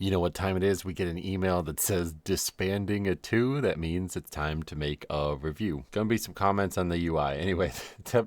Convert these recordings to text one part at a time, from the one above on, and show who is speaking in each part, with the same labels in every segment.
Speaker 1: You know what time it is? We get an email that says disbanding a 2. That means it's time to make a review. Gonna be some comments on the UI. Anyway,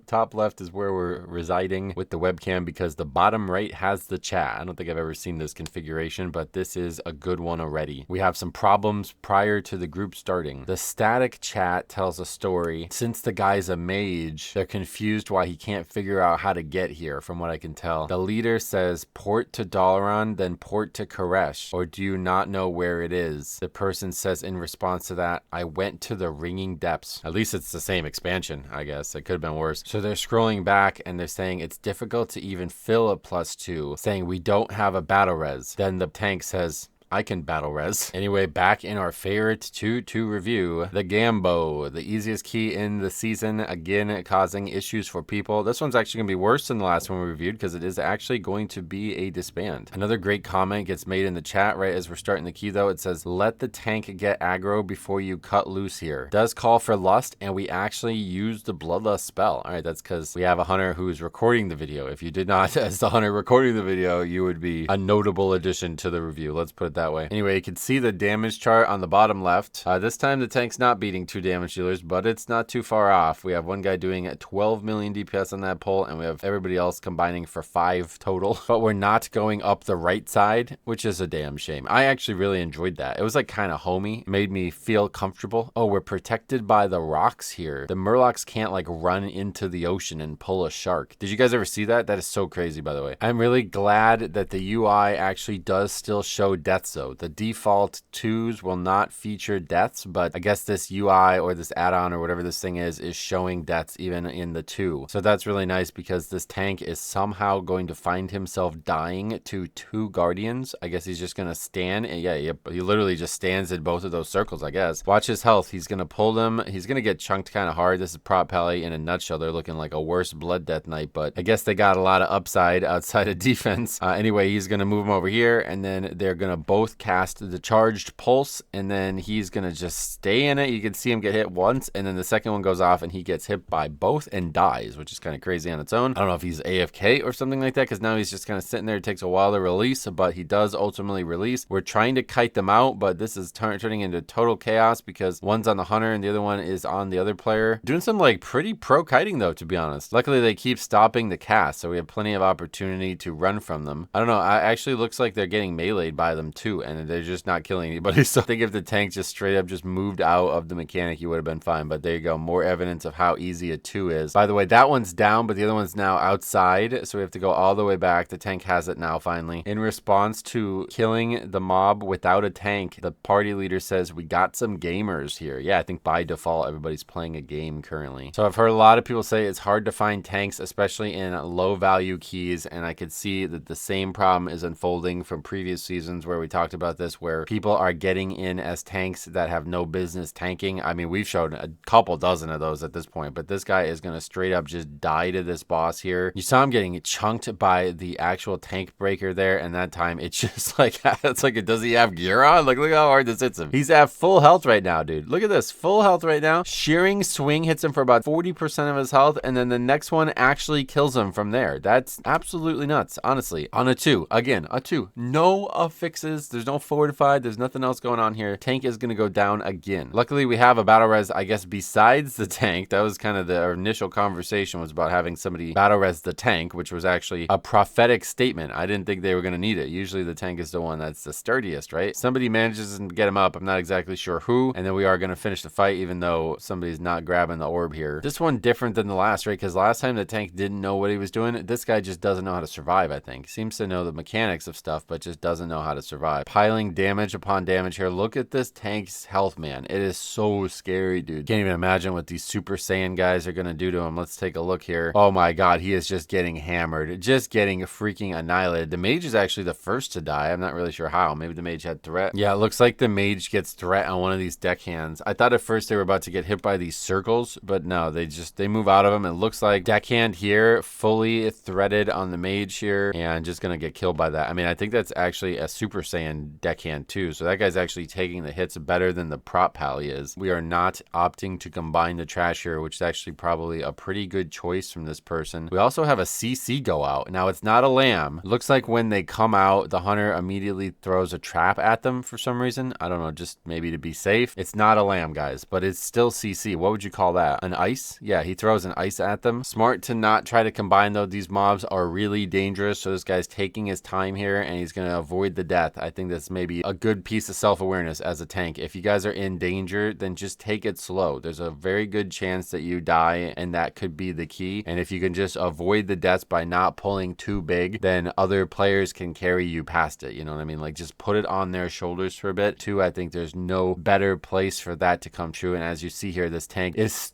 Speaker 1: top left is where we're residing with the webcam because the bottom right has the chat. I don't think I've ever seen this configuration, but this is a good one already. We have some problems prior to the group starting. The static chat tells a story. Since the guy's a mage, they're confused why he can't figure out how to get here, from what I can tell. The leader says port to Dalaran, then port to Koresh. Or do you not know where it is? The person says in response to that, I went to the Ringing Depths. At least it's the same expansion, I guess. It could have been worse. So they're scrolling back and they're saying it's difficult to even fill a +2, saying we don't have a battle res. Then the tank says, I can battle res. Anyway, back in our favorite 2-2 review, the Gambo, the easiest key in the season, again causing issues for people. This one's actually going to be worse than the last one we reviewed because it is actually going to be a disband. Another great comment gets made in the chat right as we're starting the key though. It says, let the tank get aggro before you cut loose here. Does call for lust and we actually use the bloodlust spell. All right, that's because we have a hunter who's recording the video. If you did not, as the hunter recording the video, you would be a notable addition to the review. Let's put it that way. Anyway, you can see the damage chart on the bottom left. This time the tank's not beating 2 damage dealers, but it's not too far off. We have one guy doing 12 million DPS on that pull, and we have everybody else combining for 5 total. But we're not going up the right side, which is a damn shame. I actually really enjoyed that. It was like kind of homey, made me feel comfortable. Oh, we're protected by the rocks here. The Murlocs can't like run into the ocean and pull a shark. Did you guys ever see that? That is so crazy, by the way. I'm really glad that the UI actually does still show deaths though. The default 2s will not feature deaths, but I guess this UI or this add-on or whatever this thing is showing deaths even in the 2. So that's really nice because this tank is somehow going to find himself dying to 2 guardians. I guess he's just going to stand. And yeah, he literally just stands in both of those circles, I guess. Watch his health. He's going to pull them. He's going to get chunked kind of hard. This is Prop Pally in a nutshell. They're looking like a worse Blood Death Knight, but I guess they got a lot of upside outside of defense. Anyway, he's going to move him over here, and then they're going to both cast the charged pulse, and then he's gonna just stay in it. You can see him get hit once, and then the second one goes off and he gets hit by both and dies, which is kind of crazy on its own. I don't know if he's AFK or something like that, because now he's just kind of sitting there. It takes a while to release, but he does ultimately release. We're trying to kite them out, but this is turning into total chaos because one's on the hunter and the other one is on the other player. Doing some like pretty pro kiting though, to be honest. Luckily they keep stopping the cast, so we have plenty of opportunity to run from them. I don't know, it actually looks like they're getting meleeed by them too, and they're just not killing anybody. So I think if the tank just straight up just moved out of the mechanic, you would have been fine. But there you go, more evidence of how easy a 2 is. By the way, that one's down, but the other one's now outside, so we have to go all the way back. The tank has it now finally. In response to killing the mob without a tank, the party leader says we got some gamers here. Yeah, I think by default everybody's playing a game currently. So I've heard a lot of people say it's hard to find tanks, especially in low value keys, and I could see that the same problem is unfolding from previous seasons where we talked about this, where people are getting in as tanks that have no business tanking. I mean, we've shown a couple dozen of those at this point, but this guy is going to straight up just die to this boss here. You saw him getting chunked by the actual tank breaker there, and that time it's just like, it's like, does he have gear on? Like, look how hard this hits him. He's at full health right now, dude. Look at this, full health right now. Shearing swing hits him for about 40% of his health, and then the next one actually kills him from there. That's absolutely nuts, honestly. On a 2, again, a 2. No affixes, there's no fortified, there's nothing else going on here. Tank is going to go down again. Luckily, we have a battle res, I guess, besides the tank. That was kind of the initial conversation, was about having somebody battle res the tank, which was actually a prophetic statement. I didn't think they were going to need it. Usually the tank is the one that's the sturdiest, right? Somebody manages to get him up. I'm not exactly sure who. And then we are going to finish the fight, even though somebody's not grabbing the orb here. This one different than the last, right? Because last time the tank didn't know what he was doing. This guy just doesn't know how to survive, I think. Seems to know the mechanics of stuff, but just doesn't know how to survive. Piling damage upon damage here. Look at this tank's health, man. It is so scary, dude. Can't even imagine what these Super Saiyan guys are going to do to him. Let's take a look here. Oh my god, he is just getting hammered. Just getting freaking annihilated. The mage is actually the first to die. I'm not really sure how. Maybe the mage had threat. Yeah, it looks like the mage gets threat on one of these deckhands. I thought at first they were about to get hit by these circles, but no, they move out of them. It looks like deckhand here fully threaded on the mage here and just going to get killed by that. I mean, I think that's actually a Super Saiyan melee-and deckhand too. So that guy's actually taking the hits better than the prop pally is. We are not opting to combine the trash here, which is actually probably a pretty good choice from this person. We also have a CC go out. Now it's not a lamb. It looks like when they come out, the hunter immediately throws a trap at them for some reason. I don't know, just maybe to be safe. It's not a lamb, guys, but it's still CC. What would you call that? An ice? Yeah, he throws an ice at them. Smart to not try to combine though. These mobs are really dangerous. So this guy's taking his time here and he's going to avoid the death. I think that's maybe a good piece of self-awareness as a tank. If you guys are in danger, then just take it slow. There's a very good chance that you die, and that could be the key. And if you can just avoid the deaths by not pulling too big, then other players can carry you past it. You know what I mean? Like, just put it on their shoulders for a bit too. I think there's no better place for that to come true. And as you see here, this tank is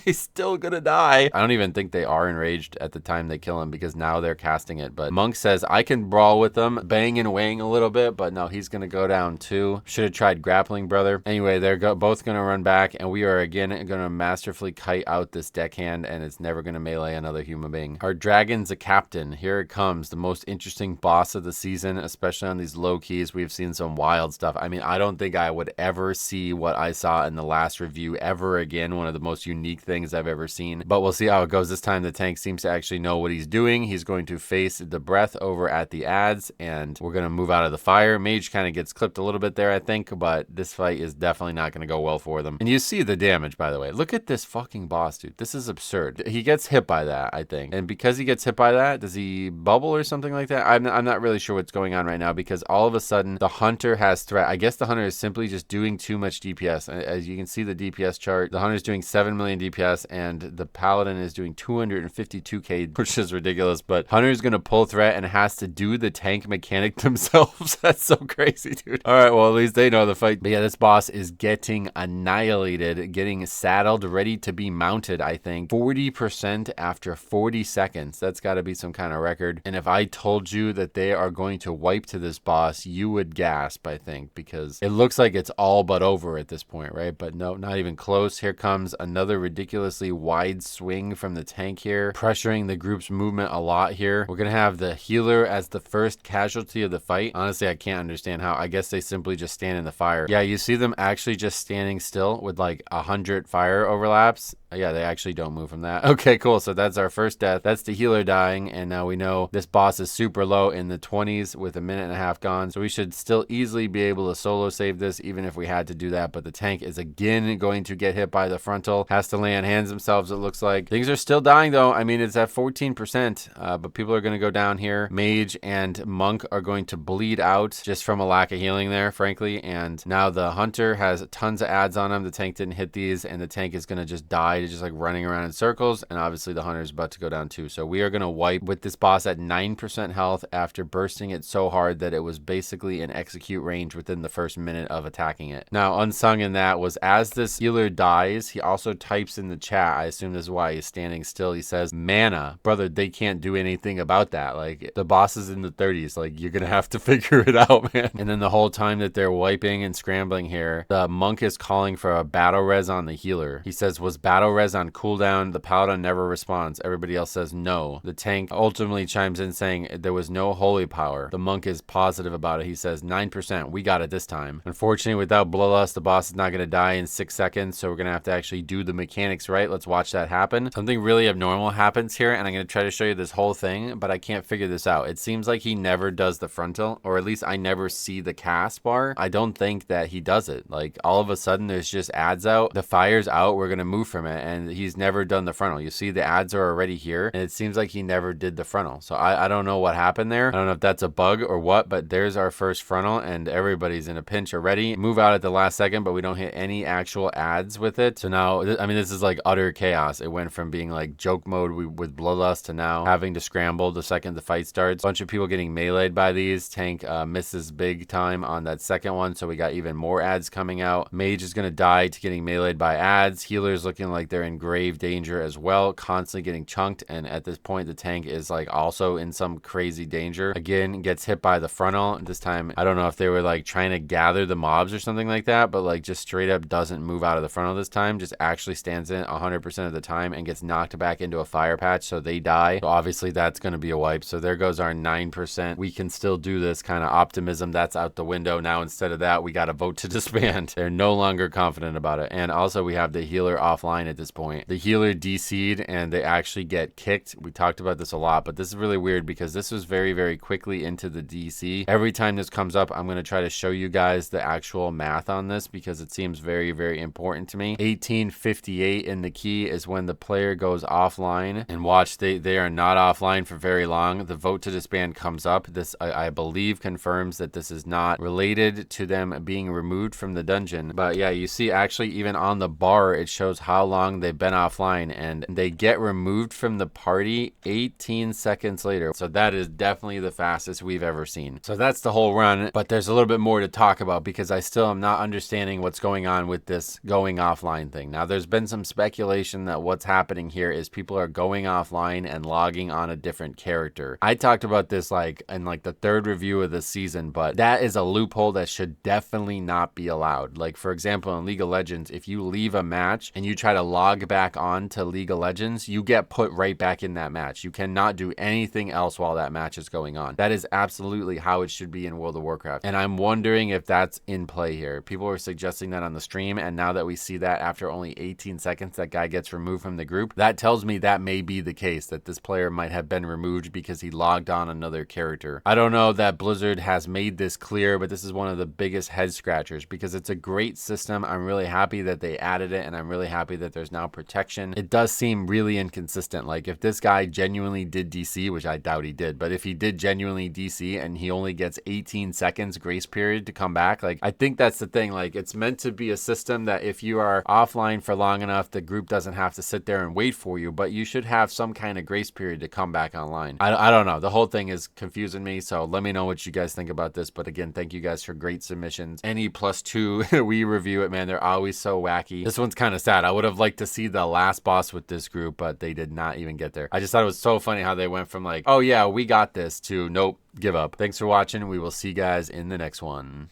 Speaker 1: he's still gonna die. I don't even think they are enraged at the time they kill him, because now they're casting it. But Monk says, I can brawl with them, bang and weighing a little bit, but no, he's gonna go down too. Should have tried grappling, brother. Anyway, they're both gonna run back, and we are again gonna masterfully kite out this deckhand, and it's never gonna melee another human being. Our dragon's a captain. Here it comes, the most interesting boss of the season, especially on these low keys. We've seen some wild stuff. I mean, I don't think I would ever see what I saw in the last review ever again. One of the most unique things I've ever seen, but we'll see how it goes. This time the tank seems to actually know what he's doing. He's going to face the breath over at the ads, and we're going to move out of the fire. Mage kind of gets clipped a little bit there, I think, but this fight is definitely not going to go well for them. And you see the damage, by the way. Look at this fucking boss, dude. This is absurd. He gets hit by that, I think, and because he gets hit by that, does he bubble or something like that? I'm not really sure what's going on right now, because all of a sudden the hunter has threat. I guess the hunter is simply just doing too much DPS. As you can see the DPS chart, the hunter's doing 7 million DPS and the paladin is doing 252k, which is ridiculous. But hunter's gonna pull threat and has to do the tank mechanic themselves. That's so crazy, dude. All right, well, at least they know the fight. But yeah, this boss is getting annihilated, getting saddled, ready to be mounted. I think 40% after 40 seconds. That's got to be some kind of record. And if I told you that they are going to wipe to this boss, you would gasp, I think, because it looks like it's all but over at this point, right? But no, not even close. Here comes another ridiculously wide swing from the tank here, pressuring the group's movement a lot here. We're gonna have the healer as the first casualty of the fight. Honestly, I can't understand how. I guess they simply just stand in the fire. Yeah, you see them actually just standing still with like 100 fire overlaps. Yeah, they actually don't move from that. Okay, cool. So that's our first death. That's the healer dying. And now we know this boss is super low in the 20s with a minute and a half gone. So we should still easily be able to solo save this, even if we had to do that. But the tank is again going to get hit by the frontal. Has to lay on hands themselves, it looks like. Things are still dying, though. I mean, it's at 14%, but people are going to go down here. Mage and Monk are going to bleed out just from a lack of healing there, frankly. And now the hunter has tons of ads on him. The tank didn't hit these, and the tank is going to just die to just like running around in circles. And obviously the hunter is about to go down too. So we are going to wipe with this boss at 9% health after bursting it so hard that it was basically in execute range within the first minute of attacking it. Now, unsung in that was as this healer dies, he also types in the chat, I assume this is why he's standing still, he says, mana. Brother, they can't do anything about that. Like, the boss is in the 30s. Like, you're going to have to figure it out, man. And then the whole time that they're wiping and scrambling here, the Monk is calling for a battle res on the healer. He says, was battle res on cooldown? The paladin never responds. Everybody else says no. The tank ultimately chimes in saying there was no holy power. The Monk is positive about it. He says 9%. We got it this time. Unfortunately, without Bloodlust, the boss is not going to die in 6 seconds. So we're going to have to actually do the mechanics right. Let's watch that happen. Something really abnormal happens here, and I'm going to try to show you this whole thing, but I can't figure this out. It seems like he never does the frontal, or at least I never see the cast bar. I don't think that he does it. Like, all of a sudden there's just ads out. The fire's out. We're going to move from it, and he's never done the frontal. You see the ads are already here, and it seems like he never did the frontal. So I don't know what happened there. I don't know if that's a bug or what, but there's our first frontal, and everybody's in a pinch already. Move out at the last second, but we don't hit any actual ads with it. So now, I mean, this is like utter chaos. It went from being like joke mode with Bloodlust to now having to scramble the second the fight starts. A bunch of people getting meleeed by these. Tank misses big time on that second one, so we got even more ads coming out. Mage is going to die to getting meleeed by ads. Healers looking like they're in grave danger as well, constantly getting chunked, and at this point the tank is like also in some crazy danger. Again, gets hit by the frontal. This time, I don't know if they were like trying to gather the mobs or something like that, but like just straight up doesn't move out of the frontal this time. them just actually stands in 100% of the time and gets knocked back into a fire patch, so they die. So obviously that's going to be a wipe. So there goes our 9%. We can still do this kind of optimism. That's out the window now. Instead of that, we got to vote to disband. They're no longer confident about it. And also we have the healer offline at this point. The healer DC'd and they actually get kicked. We talked about this a lot, but this is really weird because this was very, very quickly into the DC. Every time this comes up, I'm going to try to show you guys the actual math on this because it seems very, very important to me. 1858 in the key is when the player goes offline, and watch, they are not offline for very long. The vote to disband comes up. This I believe confirms that this is not related to them being removed from the dungeon. But yeah, you see actually even on the bar it shows how long they've been offline, and they get removed from the party 18 seconds later. So that is definitely the fastest we've ever seen. So that's the whole run, but there's a little bit more to talk about because I still am not understanding what's going on with this going offline thing. Now there's been some speculation that what's happening here is people are going offline and logging on a different character. I talked about this like in like the third review of the season, but that is a loophole that should definitely not be allowed. Like for example, in League of Legends, if you leave a match and you try to log back on to League of Legends, you get put right back in that match. You cannot do anything else while that match is going on. That is absolutely how it should be in World of Warcraft. And I'm wondering if that's in play here. People were suggesting that on the stream, and now that we see that after only 18 seconds, that guy gets removed from the group, that tells me that may be the case, that this player might have been removed because he logged on another character. I don't know that Blizzard has made this clear, but this is one of the biggest head scratchers because it's a great system. I'm really happy that they added it, and I'm really happy that there's now protection. It does seem really inconsistent. Like if this guy genuinely did DC, which I doubt he did, but if he did genuinely DC and he only gets 18 seconds grace period to come back, like I think that's the thing. Like it's meant to be a system that if you are offline for long enough, the group doesn't have to sit there and wait for you, but you should have some kind of grace period to come back online. I don't know. The whole thing is confusing me, so let me know what you guys think about this. But again, thank you guys for great submissions. Any +2 we review it, man. They're always so wacky. This one's kind of sad. I would have liked to see the last boss with this group, but they did not even get there. I just thought it was so funny how they went from like, oh yeah, we got this, to nope, give up. Thanks for watching. We will see you guys in the next one.